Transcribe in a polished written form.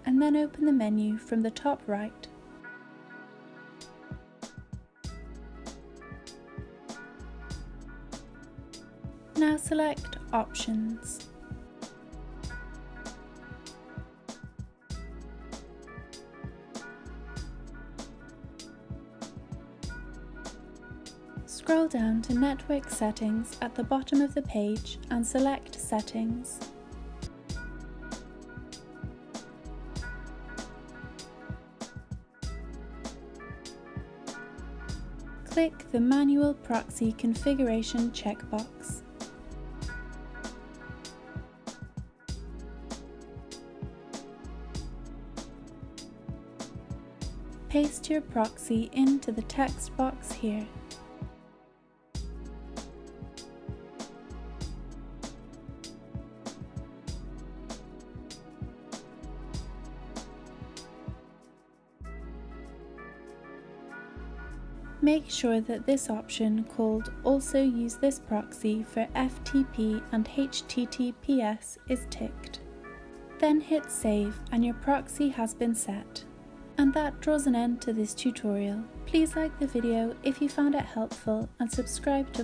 and then open the menu from the top right. Now select Options. Scroll down to Network Settings at the bottom of the page and select Settings. Click the Manual Proxy Configuration checkbox. Paste your proxy into the text box here. Make sure that this option called Also Use This Proxy for FTP and HTTPS is ticked. Then hit Save and your proxy has been set. And that draws an end to this tutorial. Please like the video if you found it helpful and subscribe to